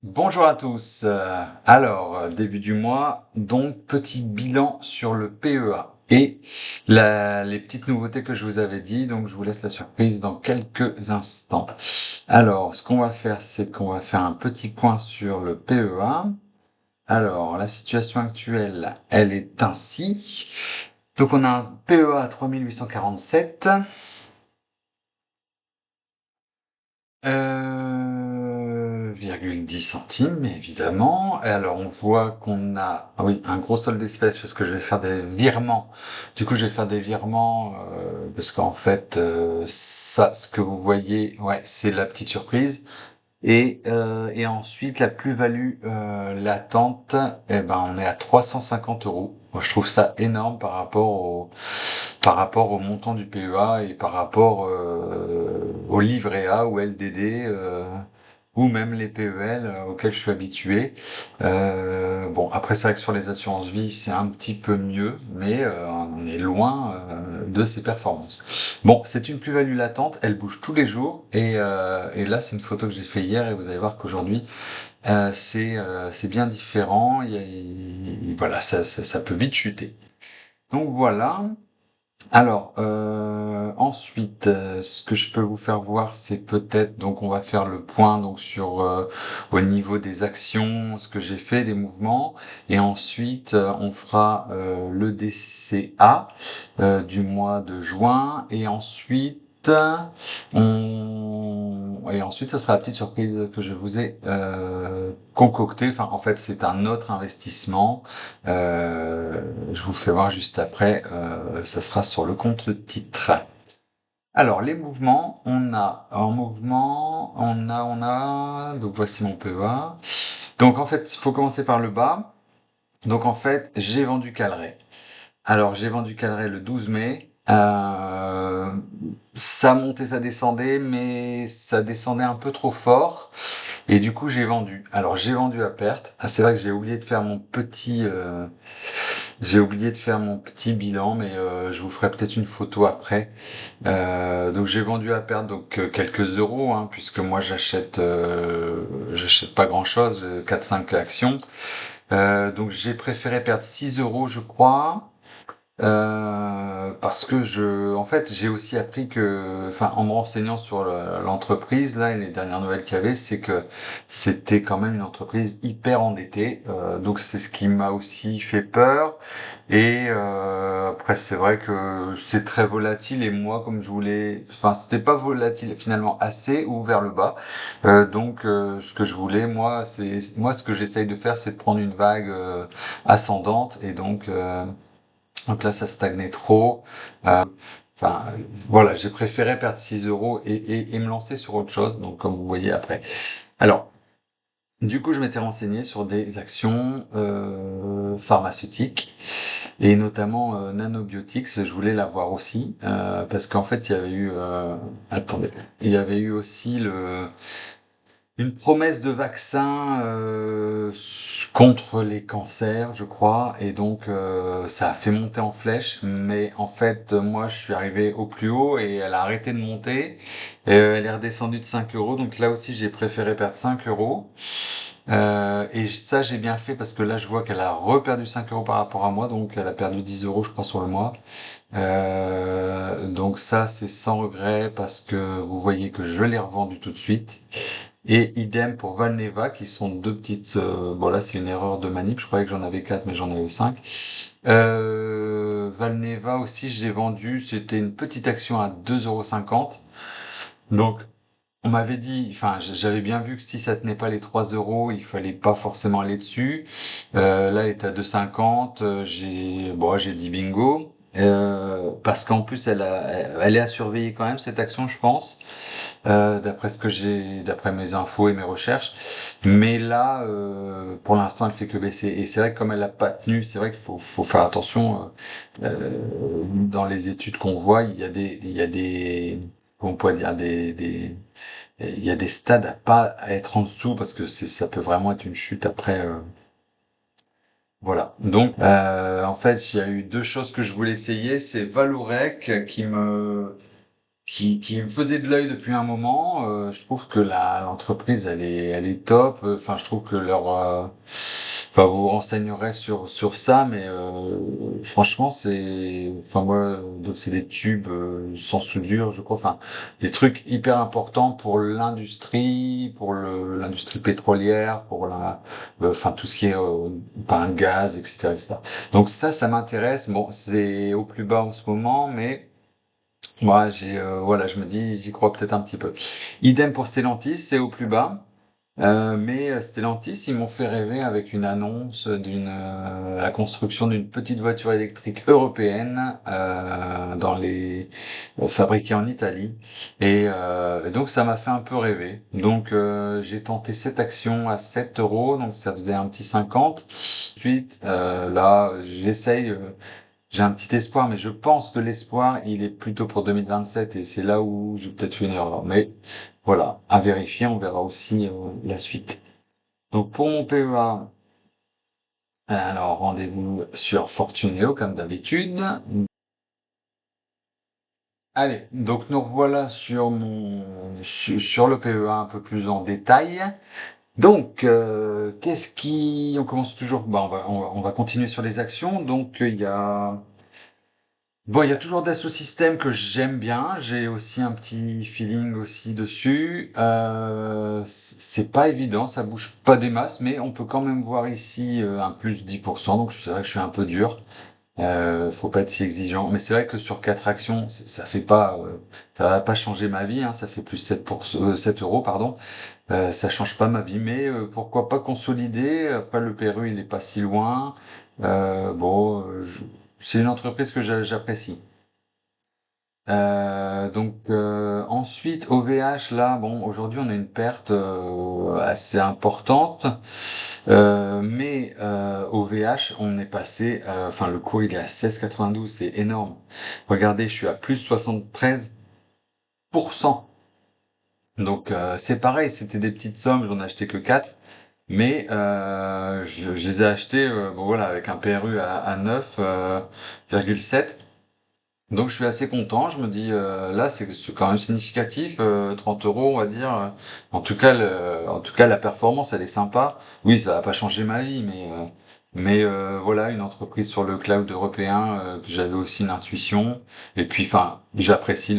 Bonjour à tous. Alors, début du mois, donc petit bilan sur le PEA et les petites nouveautés que je vous avais dit. Donc, je vous laisse la surprise dans quelques instants. Alors, ce qu'on va faire, c'est qu'on va faire un petit point sur le PEA. Alors, la situation actuelle, elle est ainsi. Donc, on a un PEA à 3847. 10 centimes, évidemment. Et alors, on voit qu'on a, oui, un gros solde d'espèces parce que je vais faire des virements. Du coup, je vais faire des virements parce qu'en fait, ça, ce que vous voyez, ouais, c'est la petite surprise. Et ensuite, la plus-value latente, eh ben, on est à 350 euros. Moi, je trouve ça énorme par rapport au montant du PEA et par rapport au livret A ou LDD ou même les PEL auxquels je suis habitué. Bon, après c'est vrai que sur les assurances vie c'est un petit peu mieux, mais on est loin de ses performances. Bon, c'est une plus-value latente, elle bouge tous les jours et là c'est une photo que j'ai fait hier et vous allez voir qu'aujourd'hui c'est bien différent. Voilà, ça peut vite chuter. Donc voilà. Alors, ensuite, ce que je peux vous faire voir, c'est peut-être, donc on va faire le point donc sur au niveau des actions, ce que j'ai fait, des mouvements, et ensuite on fera le DCA du mois de juin, et ensuite ça sera la petite surprise que je vous ai concoctée. Enfin, en fait, c'est un autre investissement. Je vous fais voir juste après. Ça sera sur le compte titre. Alors, les mouvements, on a en mouvement, donc voici mon PEA. Donc en fait, il faut commencer par le bas. Donc en fait, j'ai vendu Calray. Alors, j'ai vendu Calray le 12 mai. Ça montait, ça descendait, mais ça descendait un peu trop fort. Et du coup, j'ai vendu. Alors, j'ai vendu à perte. Ah, c'est vrai que j'ai oublié de faire mon petit bilan, mais je vous ferai peut-être une photo après. Donc, j'ai vendu à perte donc quelques euros, hein, puisque moi j'achète pas grand-chose, 4-5 actions. Donc, j'ai préféré perdre 6 euros, je crois. Parce que en fait, j'ai aussi appris que, enfin, en me renseignant sur l'entreprise, là, et les dernières nouvelles qu'il y avait, c'est que c'était quand même une entreprise hyper endettée. Donc, c'est ce qui m'a aussi fait peur. Et après, c'est vrai que c'est très volatile. Et moi, comme je voulais, enfin, c'était pas volatile finalement assez ou vers le bas. Donc, ce que je voulais, moi, ce que j'essaye de faire, c'est de prendre une vague ascendante. Et donc là, ça stagnait trop. Enfin, voilà, j'ai préféré perdre 6 euros et me lancer sur autre chose. Donc, comme vous voyez après. Alors, du coup, je m'étais renseigné sur des actions pharmaceutiques et notamment Nanobiotics. Je voulais la voir aussi parce qu'en fait, il y avait eu, attendez, il y avait eu aussi une promesse de vaccin contre les cancers, je crois, et donc ça a fait monter en flèche. Mais en fait, moi, je suis arrivé au plus haut et elle a arrêté de monter. Elle est redescendue de 5 euros, donc là aussi, j'ai préféré perdre 5 euros. Et ça, j'ai bien fait parce que là, je vois qu'elle a reperdu 5 euros par rapport à moi, donc elle a perdu 10 euros, je crois, sur le mois. Donc ça, c'est sans regret parce que vous voyez que je l'ai revendu tout de suite. Et idem pour Valneva, qui sont deux petites... bon là, c'est une erreur de manip, je croyais que j'en avais 4, mais j'en avais 5. Valneva aussi, j'ai vendu, c'était une petite action à 2,50 €. Donc, on m'avait dit, enfin, j'avais bien vu que si ça tenait pas les 3 euros, il fallait pas forcément aller dessus. Là, elle est à 2,50. J'ai dit bingo. Parce qu'en plus, elle est à surveiller quand même cette action, je pense, d'après mes infos et mes recherches. Mais là, pour l'instant, elle fait que baisser. Et c'est vrai que comme elle a pas tenu, c'est vrai qu'il faut faire attention. Dans les études qu'on voit, il y a des, comment on pourrait dire, il y a des stades à pas à être en dessous parce que ça peut vraiment être une chute après. Voilà. Donc, en fait, il y a eu deux choses que je voulais essayer. C'est Valorec qui me qui me faisait de l'œil depuis un moment. Je trouve que l'entreprise, elle est top. Enfin, je trouve que enfin, vous vous renseignerez sur ça, mais franchement, enfin moi, donc c'est des tubes sans soudure, je crois. Enfin, des trucs hyper importants pour l'industrie, pour l'industrie pétrolière, pour enfin tout ce qui est ben, gaz, etc., etc. Donc ça m'intéresse. Bon, c'est au plus bas en ce moment, mais moi, voilà, je me dis, j'y crois peut-être un petit peu. Idem pour Stellantis, c'est au plus bas. Mais Stellantis, ils m'ont fait rêver avec une annonce la construction d'une petite voiture électrique européenne dans les fabriquée en Italie. Et donc ça m'a fait un peu rêver. Donc j'ai tenté cette action à 7 euros, donc ça faisait un petit 50. Ensuite, là, j'ai un petit espoir, mais je pense que l'espoir, il est plutôt pour 2027 et c'est là où j'ai peut-être fait une erreur. Mais voilà, à vérifier, on verra aussi la suite. Donc pour mon PEA, alors rendez-vous sur Fortuneo comme d'habitude. Allez, donc nous revoilà sur le PEA un peu plus en détail. Donc, on commence toujours, bah, on va continuer sur les actions. Donc, il y a toujours Dassault Systèmes que j'aime bien. J'ai aussi un petit feeling aussi dessus. C'est pas évident, ça bouge pas des masses, mais on peut quand même voir ici un plus 10%. Donc c'est vrai que je suis un peu dur. Faut pas être si exigeant. Mais c'est vrai que sur 4 actions, ça va pas changer ma vie. Hein, ça fait plus 7 euros, pardon. Ça change pas ma vie, mais pourquoi pas consolider. Après le Pérou, il est pas si loin. Bon, c'est une entreprise que j'apprécie. Ensuite OVH là bon aujourd'hui on a une perte assez importante mais OVH on est passé enfin le cours il est à 16,92, c'est énorme. Regardez, je suis à plus 73%. Donc c'est pareil, c'était des petites sommes, j'en ai acheté que 4, mais je les ai achetés bon, voilà avec un PRU à 9,7. Donc je suis assez content, je me dis là c'est quand même significatif, 30 euros on va dire. En tout cas la performance elle est sympa. Oui, ça va pas changer ma vie, mais voilà une entreprise sur le cloud européen que j'avais aussi une intuition et puis enfin j'apprécie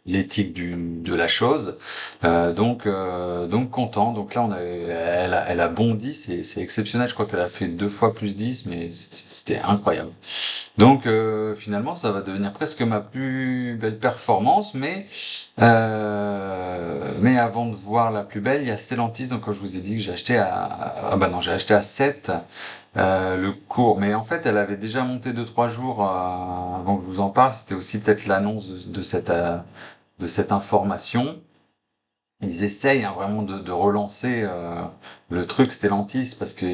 l'éthique de la chose. Donc content. Donc là elle a bondi, c'est exceptionnel. Je crois qu'elle a fait 2 fois plus 10, mais c'était incroyable. Donc finalement, ça va devenir presque ma plus belle performance, mais avant de voir la plus belle, il y a Stellantis. Donc comme je vous ai dit que j'ai acheté ah bah non, j'ai acheté à 7 le cours, mais en fait, elle avait déjà monté 2 3 jours avant que je vous en parle. C'était aussi peut-être l'annonce de cette information. Ils essayent hein, vraiment de relancer le truc Stellantis parce que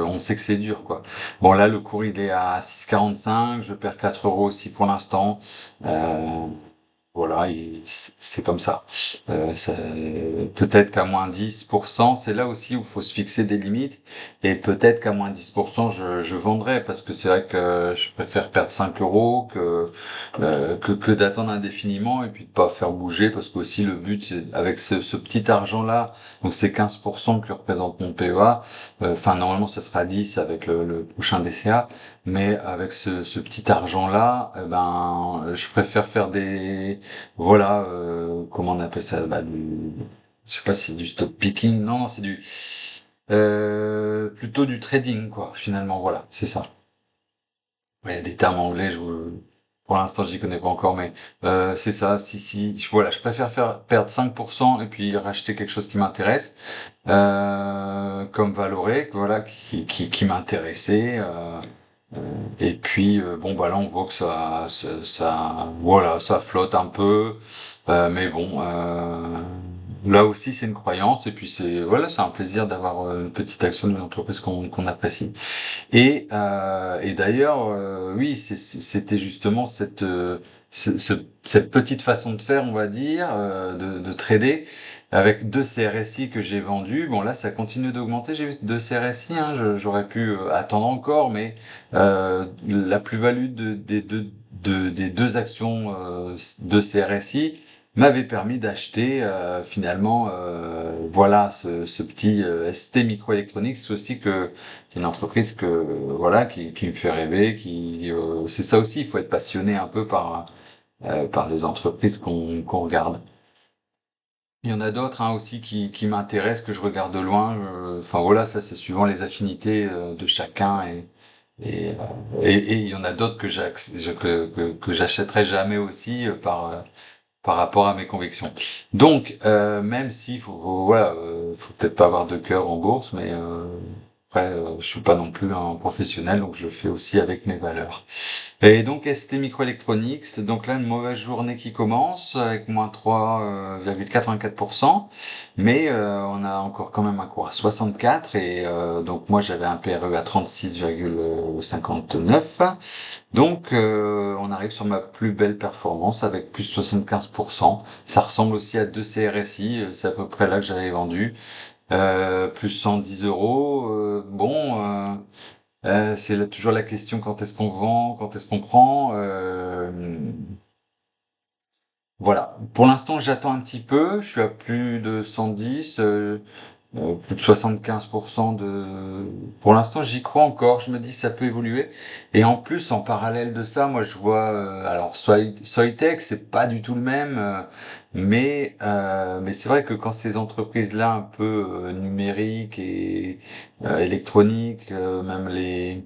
on sait que c'est dur quoi. Bon là le cours il est à 6,45, je perds 4 euros aussi pour l'instant. Euh, voilà, c'est comme ça. Peut-être qu'à moins 10%, c'est là aussi où il faut se fixer des limites. Et peut-être qu'à moins 10%, je vendrai parce que c'est vrai que je préfère perdre 5 euros que d'attendre indéfiniment et puis de pas faire bouger parce qu'aussi le but, c'est avec ce petit argent-là, donc c'est 15% que représente mon PEA. Enfin, normalement, ça sera 10 avec le prochain DCA. Mais avec ce petit argent-là, je préfère faire voilà, comment on appelle ça, je sais pas si c'est du stock picking, non, non, c'est plutôt du trading, quoi, finalement, voilà, c'est ça. Ouais, des termes anglais, pour l'instant, j'y connais pas encore, mais c'est ça. Voilà, je préfère perdre 5% et puis racheter quelque chose qui m'intéresse, comme Valoré, voilà, qui m'intéressait. Et puis bon bah là on voit que voilà ça flotte un peu, mais bon là aussi c'est une croyance et puis c'est un plaisir d'avoir une petite action d'une entreprise qu'on apprécie. Et d'ailleurs oui c'était justement cette petite façon de faire on va dire de trader avec 2 CRSI que j'ai vendus. Bon là ça continue d'augmenter, j'ai vu 2 CRSI, hein, j'aurais pu attendre encore, mais la plus-value des deux actions de CRSI m'avait permis d'acheter finalement voilà ce petit ST Microelectronics aussi que qui est une entreprise que voilà qui me fait rêver qui c'est ça aussi, il faut être passionné un peu par les entreprises qu'on regarde. Il y en a d'autres hein, aussi qui m'intéressent, que je regarde de loin. Enfin voilà, ça c'est suivant les affinités de chacun et, et il y en a d'autres que j'achèterai jamais aussi par rapport à mes convictions. Donc même si voilà, faut peut-être pas avoir de cœur en bourse, mais après je suis pas non plus un professionnel, donc je fais aussi avec mes valeurs. Et donc ST Microelectronics, donc là une mauvaise journée qui commence avec moins 3,84%, mais on a encore quand même un cours à 64 et donc moi j'avais un PRE à 36,59. Donc on arrive sur ma plus belle performance avec plus 75%. Ça ressemble aussi à deux CRSI, c'est à peu près là que j'avais vendu. Plus 110 euros. C'est toujours la question quand est-ce qu'on vend, quand est-ce qu'on prend. Voilà. Pour l'instant, j'attends un petit peu. Je suis à plus de 110, plus de 75% de. Pour l'instant, j'y crois encore. Je me dis ça peut évoluer. Et en plus, en parallèle de ça, moi, je vois. Alors, Soitec, c'est pas du tout le même. Mais c'est vrai que quand ces entreprises-là, un peu numériques et électroniques, même les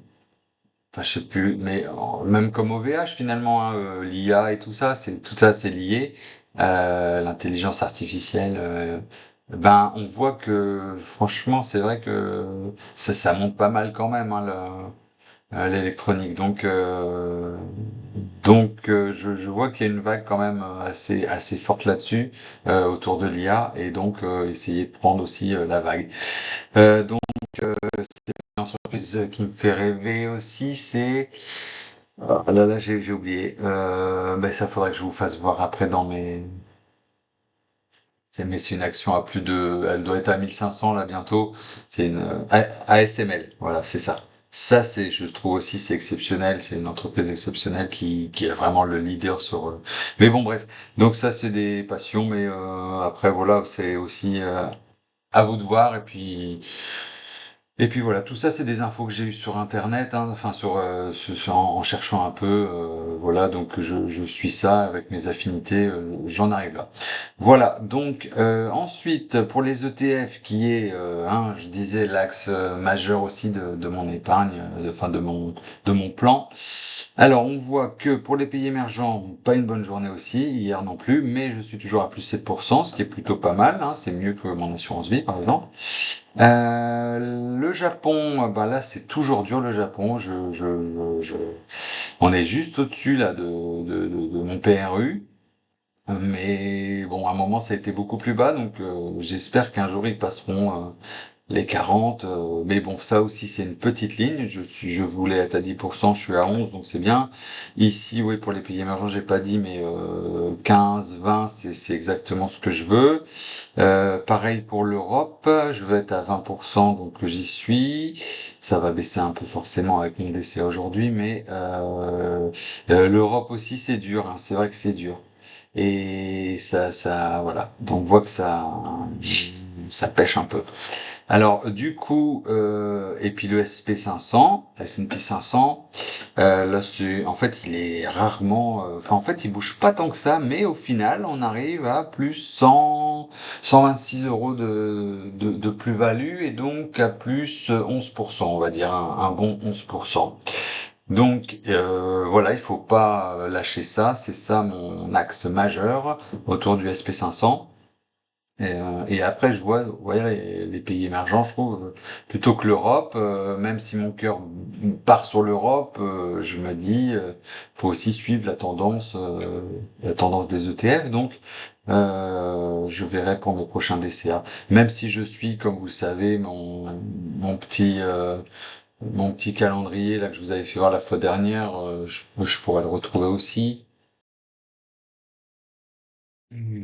enfin, je sais plus, mais même comme OVH finalement, hein, l'IA et tout ça c'est lié. L'intelligence artificielle, ben on voit que franchement c'est vrai que ça monte pas mal quand même hein, l'électronique. Donc je vois qu'il y a une vague quand même assez forte là-dessus autour de l'IA et donc essayer de prendre aussi la vague. Donc une entreprise qui me fait rêver aussi, c'est ah là là, j'ai oublié. Mais ça faudrait que je vous fasse voir après dans mes. Mais c'est une action à plus de. Elle doit être à 1500 là bientôt. C'est une ASML. Voilà, c'est ça. Ça, c'est, je trouve aussi, c'est exceptionnel. C'est une entreprise exceptionnelle qui est vraiment le leader sur. Mais bon, bref. Donc ça, c'est des passions, mais après voilà, c'est aussi à vous de voir. Et puis voilà, tout ça c'est des infos que j'ai eues sur internet, hein, enfin en cherchant un peu, voilà, donc je suis ça avec mes affinités, j'en arrive là. Voilà, donc ensuite pour les ETF qui est, hein, je disais l'axe majeur aussi de mon épargne, enfin de mon plan. Alors on voit que pour les pays émergents, pas une bonne journée aussi, hier non plus, mais je suis toujours à plus 7%, ce qui est plutôt pas mal, hein, c'est mieux que mon assurance vie par exemple. Le Japon, bah là c'est toujours dur le Japon. On est juste au-dessus là de mon PRU. Mais bon, à un moment ça a été beaucoup plus bas, donc j'espère qu'un jour ils passeront les 40. Mais bon, ça aussi c'est une petite ligne. Je voulais être à 10%, je suis à 11, donc c'est bien. Ici, oui, pour les pays émergents, j'ai pas dit, mais 15, 20, c'est exactement ce que je veux. Pareil pour l'Europe, je vais être à 20%, donc j'y suis. Ça va baisser un peu forcément avec mon décès aujourd'hui, mais l'Europe aussi c'est dur, hein, c'est vrai que c'est dur. Et voilà. Donc on voit que ça pêche un peu. Alors du coup, et puis le S&P 500, là en fait il est rarement, enfin en fait il bouge pas tant que ça, mais au final on arrive à plus 126 euros de plus-value et donc à plus 11%, on va dire un bon 11%. Donc voilà, il faut pas lâcher ça, c'est ça mon axe majeur autour du SP 500. Et après, je vois ouais, les pays émergents, je trouve, plutôt que l'Europe, même si mon cœur part sur l'Europe, je me dis, faut aussi suivre la tendance des ETF. Donc, je verrai pour mes prochains DCA. Même si je suis, comme vous le savez, mon petit calendrier là que je vous avais fait voir la fois dernière, je pourrais le retrouver aussi.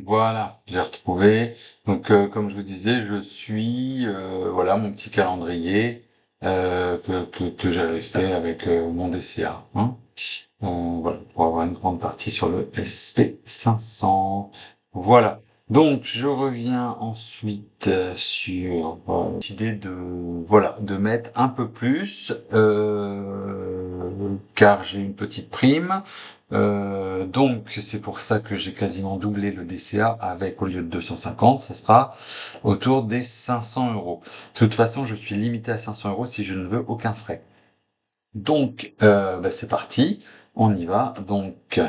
Voilà, j'ai retrouvé. Donc, comme je vous disais, je suis, voilà, mon petit calendrier que j'avais fait avec mon DCA. Hein. Voilà, pour avoir une grande partie sur le SP500. Voilà. Donc, je reviens ensuite sur l'idée de, voilà, de mettre un peu plus, car j'ai une petite prime. Donc, c'est pour ça que j'ai quasiment doublé le DCA avec, au lieu de 250, ça sera autour des 500 euros. De toute façon, je suis limité à 500 euros si je ne veux aucun frais. Donc, c'est parti, on y va. Donc,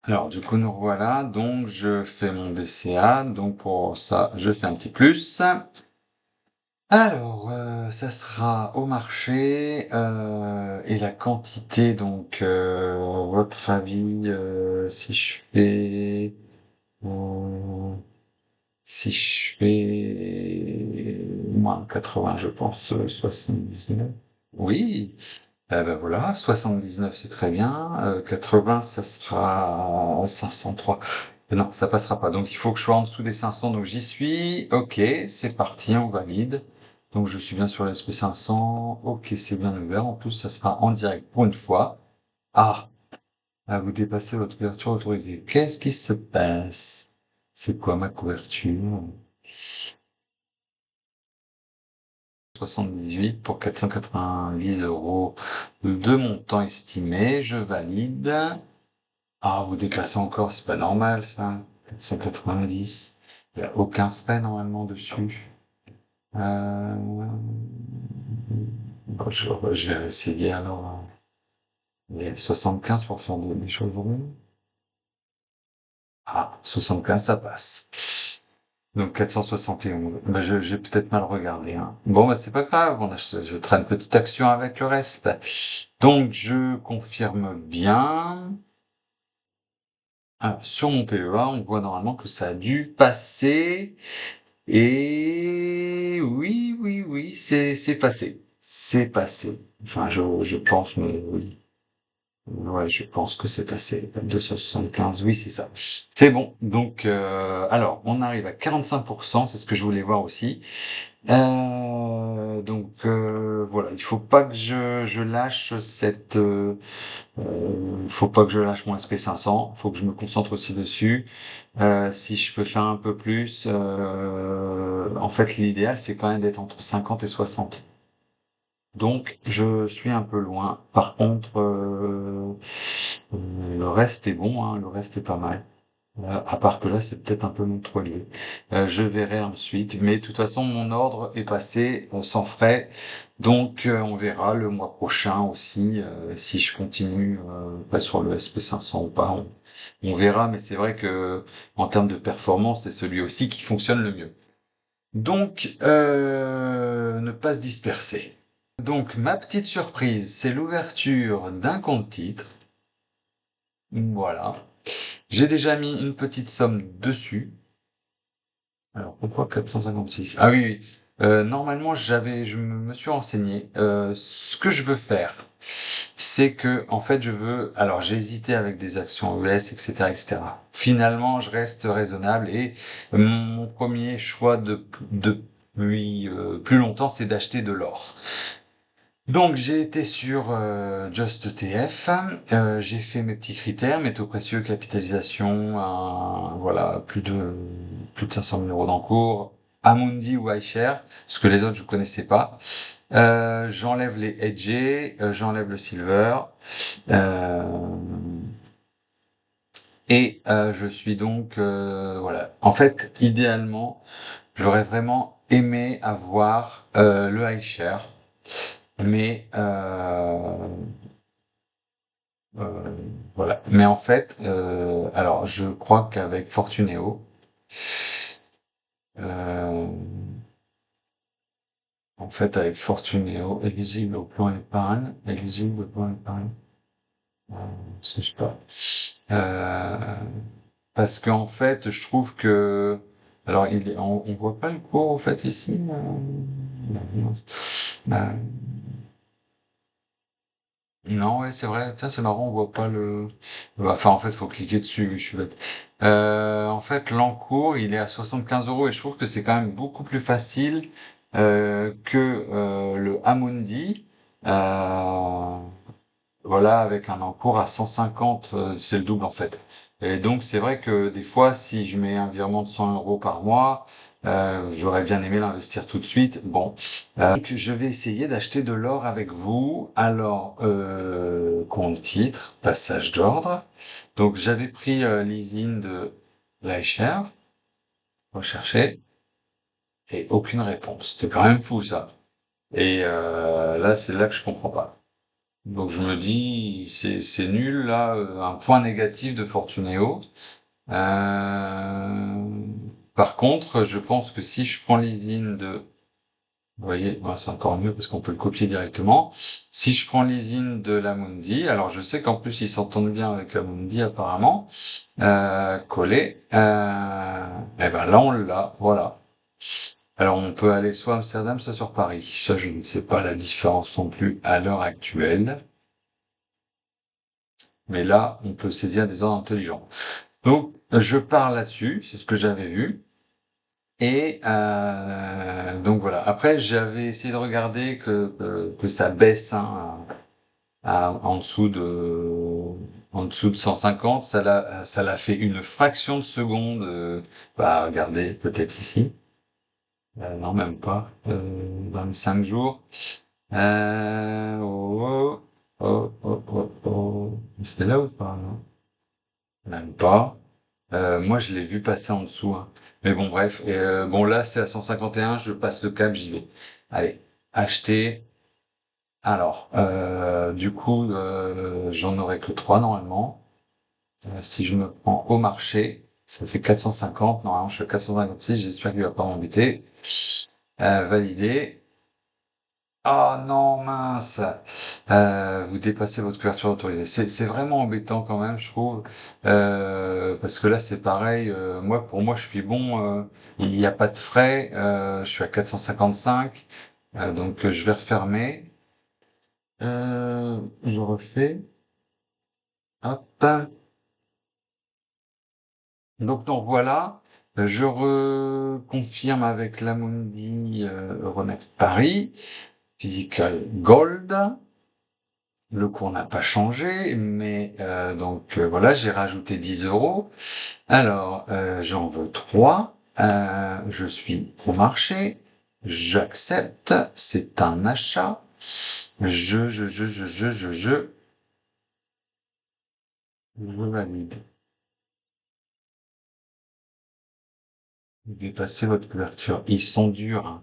alors du coup nous revoilà. Donc je fais mon DCA. Donc pour ça, je fais un petit plus. Alors, ça sera au marché et la quantité. Donc, votre avis, euh, si je fais moins 80, je pense 79. Oui. Ben voilà, 79 c'est très bien, 80 ça sera 503. Non, ça passera pas. Donc il faut que je sois en dessous des 500, donc j'y suis. Ok, c'est parti, on valide. Donc je suis bien sur l'SP 500. Ok, c'est bien ouvert. En plus, ça sera en direct pour une fois. Ah, vous dépassez votre couverture autorisée. Qu'est-ce qui se passe? C'est quoi ma couverture? 78 pour 490 euros de montant estimé. Je valide. Ah, vous dépassez encore, c'est pas normal, ça. 490. Il n'y a aucun frais, normalement, dessus. Euh... Bon, je vais essayer, alors. Il y a 75 pour faire des choses rondes. Ah, 75, ça passe. Donc 471. J'ai peut-être mal regardé. Hein. Bon, c'est pas grave. Je traîne une petite action avec le reste. Donc je confirme bien. Alors, sur mon PEA, on voit normalement que ça a dû passer. Et oui, c'est passé. C'est passé. Enfin, je pense, mais oui. Ouais, je pense que c'est passé. 275, oui, c'est ça. C'est bon. Donc, alors, on arrive à 45%, c'est ce que je voulais voir aussi. Voilà, il faut pas que je lâche faut pas que je lâche mon SP500. Faut que je me concentre aussi dessus. Si je peux faire un peu plus, en fait, l'idéal, c'est quand même d'être entre 50 et 60. Donc, je suis un peu loin. Par contre, le reste est bon, hein, le reste est pas mal. À part que là, c'est peut-être un peu trop élevé. Je verrai ensuite. Mais de toute façon, mon ordre est passé sans frais. Donc, on verra le mois prochain aussi si je continue sur le SP500 ou pas. On verra, mais c'est vrai que en termes de performance, c'est celui aussi qui fonctionne le mieux. Donc, ne pas se disperser. Donc, ma petite surprise, c'est l'ouverture d'un compte titre. Voilà. J'ai déjà mis une petite somme dessus. Alors, pourquoi 456? Ah oui, oui. Normalement, je me suis renseigné. Ce que je veux faire, c'est que, en fait, alors, j'ai hésité avec des actions ES, etc., etc. Finalement, je reste raisonnable et mon premier choix depuis plus longtemps, c'est d'acheter de l'or. Donc j'ai été sur Just ETF, j'ai fait mes petits critères, métaux précieux, capitalisation, voilà, plus de 500 000 euros d'encours, Amundi ou iShare, parce que les autres je connaissais pas. J'enlève les hedgés, j'enlève le silver, euh, et je suis donc voilà. En fait, idéalement, j'aurais vraiment aimé avoir le iShare, mais Euh, voilà. Mais en fait, alors je crois qu'avec Fortuneo, euh, en fait avec Fortuneo, éligible au plan épargne, éligible au plan épargne, euh, je sais pas. Euh, Parce qu'en fait, je trouve que, alors on voit pas le cours en fait ici. Non, non, ouais, c'est vrai. Tiens, c'est marrant, on voit pas le. Enfin, en fait, faut cliquer dessus. Je suis bête. En fait, l'encours, il est à 75 euros et je trouve que c'est quand même beaucoup plus facile que le Amundi. voilà, avec un encours à 150, c'est le double en fait. Et donc c'est vrai que des fois, si je mets un virement de 100 euros par mois, j'aurais bien aimé l'investir tout de suite. Bon, donc je vais essayer d'acheter de l'or avec vous. Alors, compte titre, passage d'ordre. Donc j'avais pris l'ISIN de l'iShare, recherché, et aucune réponse. C'est quand même fou ça. Et là, c'est là que je comprends pas. Donc je me dis, c'est nul là, un point négatif de Fortunéo. Euh, Par contre, je pense que si je prends l'ISIN de, vous voyez, ouais, c'est encore mieux parce qu'on peut le copier directement. Si je prends l'ISIN de l'Amundi, alors je sais qu'en plus ils s'entendent bien avec l'Amundi apparemment, collé, et ben là on l'a, voilà. Alors on peut aller soit à Amsterdam, soit sur Paris. Ça, je ne sais pas la différence non plus à l'heure actuelle. Mais là, on peut saisir des ordres intelligents. Donc, je pars là-dessus, c'est ce que j'avais vu. Et donc voilà. Après, j'avais essayé de regarder que ça baisse hein, en dessous de 150. Ça l'a fait une fraction de seconde. Bah, regardez, peut-être ici. Non, même pas. 25 jours. Oh, oh, oh, oh, oh. C'est là ou pas, non? Même pas. Moi, je l'ai vu passer en dessous, hein. Mais bon, bref. Et, bon, là, c'est à 151. Je passe le cap, j'y vais. Allez, acheter. Alors, du coup, j'en aurai que 3 normalement. Si je me prends au marché, ça fait 450. Normalement, je suis à 456. J'espère qu'il va pas m'embêter. Valider. Oh non, mince. Vous dépassez votre couverture autorisée. C'est vraiment embêtant quand même, je trouve. Parce que là, c'est pareil. Moi, pour moi, je suis bon. Il n'y a pas de frais. Je suis à 455. Donc, je vais refermer. Je refais. Hop. Donc, donc voilà. Je reconfirme avec l'Amundi Euronext Paris. Physical Gold. Le cours n'a pas changé, mais donc voilà, j'ai rajouté 10 euros. Alors, j'en veux 3. Je suis au marché. J'accepte. C'est un achat. Je valide. Dépassez votre couverture. Ils sont durs, hein.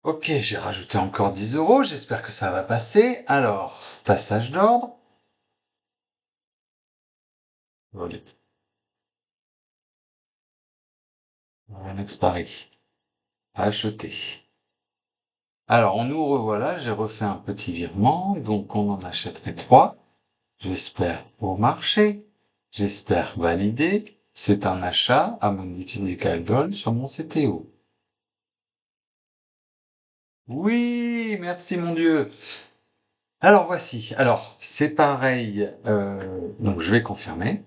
Ok, j'ai rajouté encore 10 euros. J'espère que ça va passer. Alors, passage d'ordre. Voilà. Next Paris. Acheter. Alors, on nous revoilà, j'ai refait un petit virement, donc on en achèterait 3. J'espère au marché. J'espère valider. C'est un achat à mon Physical Gold sur mon CTO. Oui, merci mon Dieu. Alors voici. Alors, c'est pareil. Donc je vais confirmer.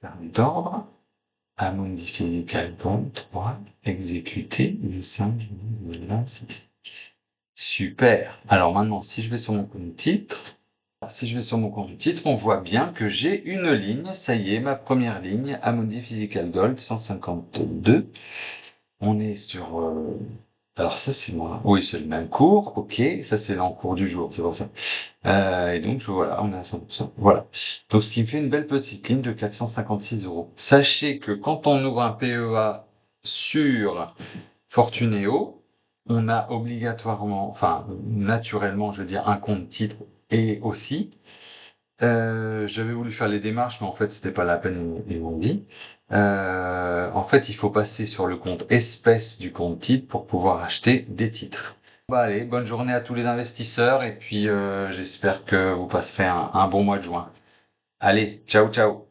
Permis d'ordre. Amundi Physical Gold 3. Exécuté le 5 juillet 26. Super. Alors maintenant, si je vais sur mon compte titre, si je vais sur mon compte titre, on voit bien que j'ai une ligne. Ça y est, ma première ligne, Amundi Physical Gold 152. On est sur... alors ça, c'est moi. Oui, c'est le même cours. Ok, ça c'est l'encours du jour, c'est pour ça. Et donc voilà, on est à 100%. Voilà. Donc ce qui me fait une belle petite ligne de 456 euros. Sachez que quand on ouvre un PEA sur Fortunéo, on a obligatoirement, enfin naturellement, je veux dire, un compte titre et aussi. J'avais voulu faire les démarches, mais en fait, c'était pas la peine, ils m'ont dit. En fait, il faut passer sur le compte espèce du compte titre pour pouvoir acheter des titres. Bah allez, bonne journée à tous les investisseurs et puis j'espère que vous passerez un bon mois de juin. Allez, ciao ciao.